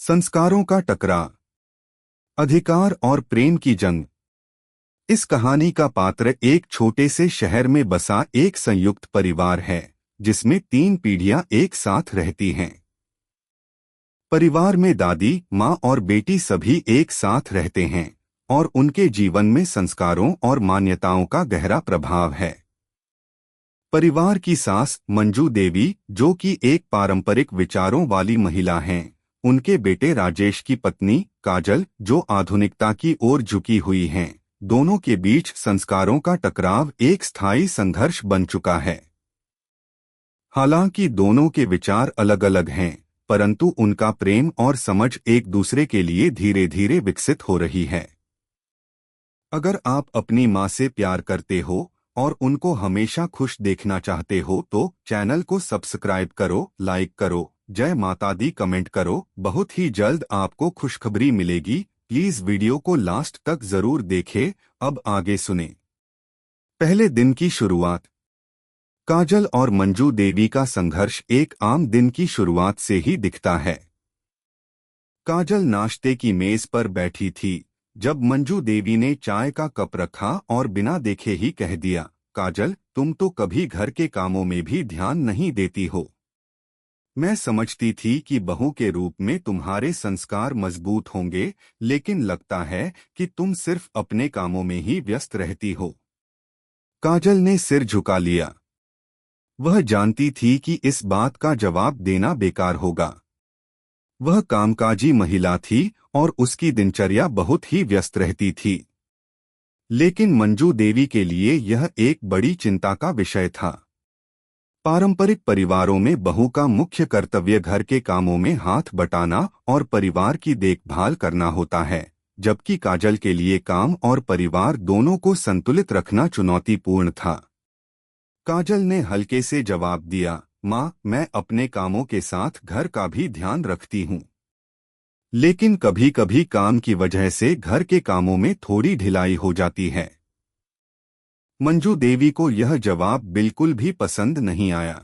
संस्कारों का टकराव, अधिकार और प्रेम की जंग। इस कहानी का पात्र एक छोटे से शहर में बसा एक संयुक्त परिवार है जिसमें 3 पीढ़ियां एक साथ रहती हैं। परिवार में दादी, माँ और बेटी सभी एक साथ रहते हैं और उनके जीवन में संस्कारों और मान्यताओं का गहरा प्रभाव है। परिवार की सास मंजू देवी, जो कि एक पारंपरिक विचारों वाली महिला हैं, उनके बेटे राजेश की पत्नी काजल, जो आधुनिकता की ओर झुकी हुई हैं, दोनों के बीच संस्कारों का टकराव एक स्थायी संघर्ष बन चुका है। हालांकि दोनों के विचार अलग अलग हैं, परंतु उनका प्रेम और समझ एक दूसरे के लिए धीरे धीरे विकसित हो रही है। अगर आप अपनी माँ से प्यार करते हो और उनको हमेशा खुश देखना चाहते हो तो चैनल को सब्सक्राइब करो, लाइक करो, जय माता दी कमेंट करो। बहुत ही जल्द आपको खुशखबरी मिलेगी। प्लीज वीडियो को लास्ट तक जरूर देखें। अब आगे सुने। पहले दिन की शुरुआत। काजल और मंजू देवी का संघर्ष एक आम दिन की शुरुआत से ही दिखता है। काजल नाश्ते की मेज पर बैठी थी जब मंजू देवी ने चाय का कप रखा और बिना देखे ही कह दिया, काजल, तुम तो कभी घर के कामों में भी ध्यान नहीं देती हो। मैं समझती थी कि बहू के रूप में तुम्हारे संस्कार मजबूत होंगे, लेकिन लगता है कि तुम सिर्फ अपने कामों में ही व्यस्त रहती हो। काजल ने सिर झुका लिया। वह जानती थी कि इस बात का जवाब देना बेकार होगा। वह कामकाजी महिला थी और उसकी दिनचर्या बहुत ही व्यस्त रहती थी। लेकिन मंजू देवी के लिए यह एक बड़ी चिंता का विषय था। पारंपरिक परिवारों में बहू का मुख्य कर्तव्य घर के कामों में हाथ बटाना और परिवार की देखभाल करना होता है, जबकि काजल के लिए काम और परिवार दोनों को संतुलित रखना चुनौतीपूर्ण था। काजल ने हल्के से जवाब दिया, माँ, मैं अपने कामों के साथ घर का भी ध्यान रखती हूँ, लेकिन कभी कभी काम की वजह से घर के कामों में थोड़ी ढिलाई हो जाती है। मंजू देवी को यह जवाब बिल्कुल भी पसंद नहीं आया।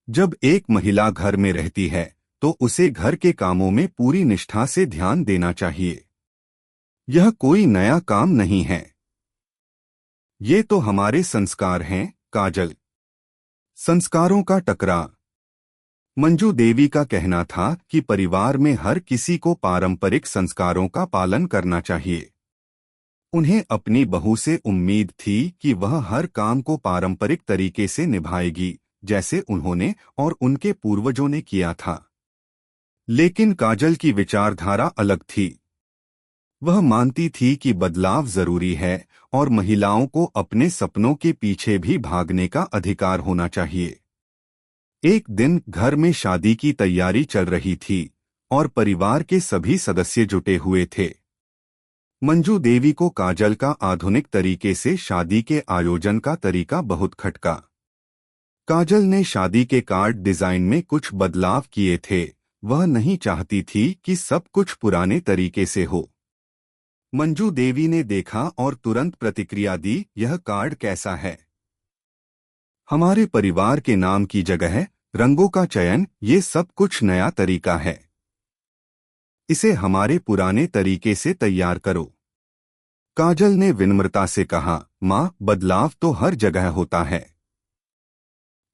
जब एक महिला घर में रहती है तो उसे घर के कामों में पूरी निष्ठा से ध्यान देना चाहिए। यह कोई नया काम नहीं है। ये तो हमारे संस्कार हैं, काजल। संस्कारों का टकराव। मंजू देवी का कहना था कि परिवार में हर किसी को पारंपरिक संस्कारों का पालन करना चाहिए। उन्हें अपनी बहू से उम्मीद थी कि वह हर काम को पारंपरिक तरीके से निभाएगी, जैसे उन्होंने और उनके पूर्वजों ने किया था। लेकिन काजल की विचारधारा अलग थी। वह मानती थी कि बदलाव जरूरी है और महिलाओं को अपने सपनों के पीछे भी भागने का अधिकार होना चाहिए। एक दिन घर में शादी की तैयारी चल रही थी और परिवार के सभी सदस्य जुटे हुए थे। मंजू देवी को काजल का आधुनिक तरीके से शादी के आयोजन का तरीका बहुत खटका। काजल ने शादी के कार्ड डिजाइन में कुछ बदलाव किए थे। वह नहीं चाहती थी कि सब कुछ पुराने तरीके से हो। मंजू देवी ने देखा और तुरंत प्रतिक्रिया दी, यह कार्ड कैसा है? हमारे परिवार के नाम की जगह रंगों का चयन, ये सब कुछ नया तरीका है। इसे हमारे पुराने तरीके से तैयार करो। काजल ने विनम्रता से कहा, माँ, बदलाव तो हर जगह होता है।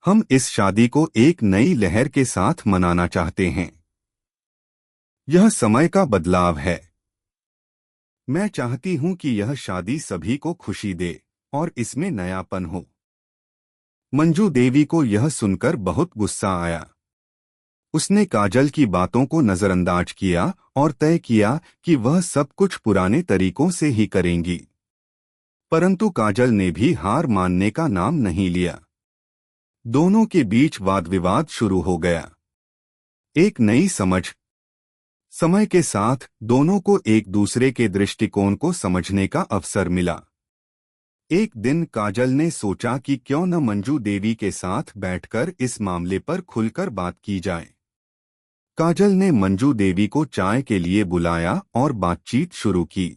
हम इस शादी को एक नई लहर के साथ मनाना चाहते हैं। यह समय का बदलाव है। मैं चाहती हूं कि यह शादी सभी को खुशी दे और इसमें नयापन हो। मंजू देवी को यह सुनकर बहुत गुस्सा आया। उसने काजल की बातों को नजरअंदाज किया और तय किया कि वह सब कुछ पुराने तरीकों से ही करेंगी। परंतु काजल ने भी हार मानने का नाम नहीं लिया। दोनों के बीच वाद विवाद शुरू हो गया। एक नई समझ। समय के साथ दोनों को एक दूसरे के दृष्टिकोण को समझने का अवसर मिला। एक दिन काजल ने सोचा कि क्यों न मंजू देवी के साथ बैठकर इस मामले पर खुलकर बात की जाए। काजल ने मंजू देवी को चाय के लिए बुलाया और बातचीत शुरू की।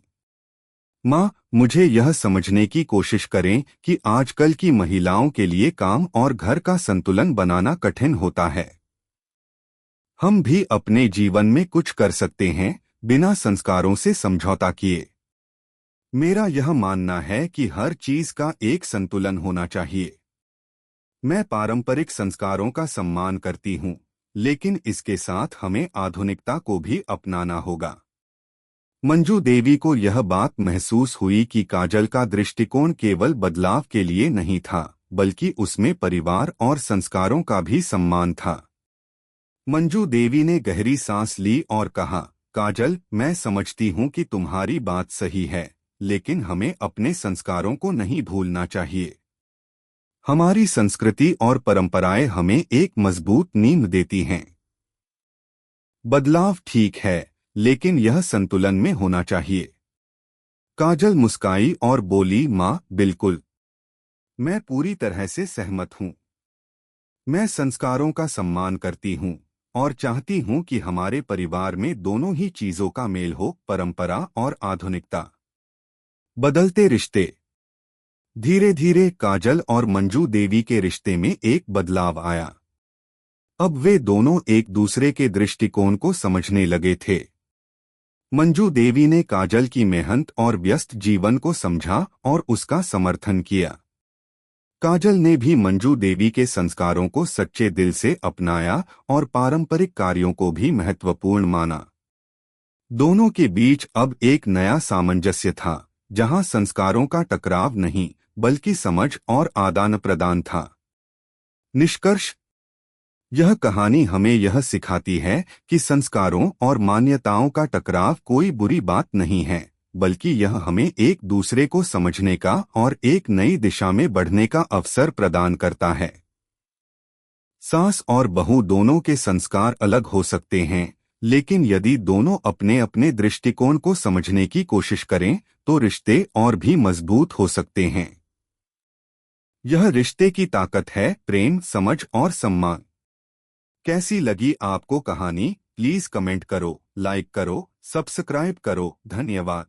माँ, मुझे यह समझने की कोशिश करें कि आजकल की महिलाओं के लिए काम और घर का संतुलन बनाना कठिन होता है। हम भी अपने जीवन में कुछ कर सकते हैं बिना संस्कारों से समझौता किए। मेरा यह मानना है कि हर चीज का एक संतुलन होना चाहिए। मैं पारंपरिक संस्कारों का सम्मान करती हूँ, लेकिन इसके साथ हमें आधुनिकता को भी अपनाना होगा। मंजू देवी को यह बात महसूस हुई कि काजल का दृष्टिकोण केवल बदलाव के लिए नहीं था, बल्कि उसमें परिवार और संस्कारों का भी सम्मान था। मंजू देवी ने गहरी सांस ली और कहा, काजल, मैं समझती हूँ कि तुम्हारी बात सही है, लेकिन हमें अपने संस्कारों को नहीं भूलना चाहिए। हमारी संस्कृति और परंपराएं हमें एक मजबूत नींव देती हैं। बदलाव ठीक है, लेकिन यह संतुलन में होना चाहिए। काजल मुस्काई और बोली, माँ, बिल्कुल, मैं पूरी तरह से सहमत हूँ। मैं संस्कारों का सम्मान करती हूँ और चाहती हूँ कि हमारे परिवार में दोनों ही चीजों का मेल हो, परंपरा और आधुनिकता। बदलते रिश्ते। धीरे धीरे काजल और मंजू देवी के रिश्ते में एक बदलाव आया। अब वे दोनों एक दूसरे के दृष्टिकोण को समझने लगे थे। मंजू देवी ने काजल की मेहनत और व्यस्त जीवन को समझा और उसका समर्थन किया। काजल ने भी मंजू देवी के संस्कारों को सच्चे दिल से अपनाया और पारंपरिक कार्यों को भी महत्वपूर्ण माना। दोनों के बीच अब एक नया सामंजस्य था, जहां संस्कारों का टकराव नहीं, बल्कि समझ और आदान प्रदान था। निष्कर्ष। यह कहानी हमें यह सिखाती है कि संस्कारों और मान्यताओं का टकराव कोई बुरी बात नहीं है, बल्कि यह हमें एक दूसरे को समझने का और एक नई दिशा में बढ़ने का अवसर प्रदान करता है। सास और बहू दोनों के संस्कार अलग हो सकते हैं, लेकिन यदि दोनों अपने अपने दृष्टिकोण को समझने की कोशिश करें, तो रिश्ते और भी मजबूत हो सकते हैं। यह रिश्ते की ताकत है, प्रेम, समझ और सम्मान। कैसी लगी आपको कहानी? प्लीज कमेंट करो, लाइक करो, सब्सक्राइब करो। धन्यवाद।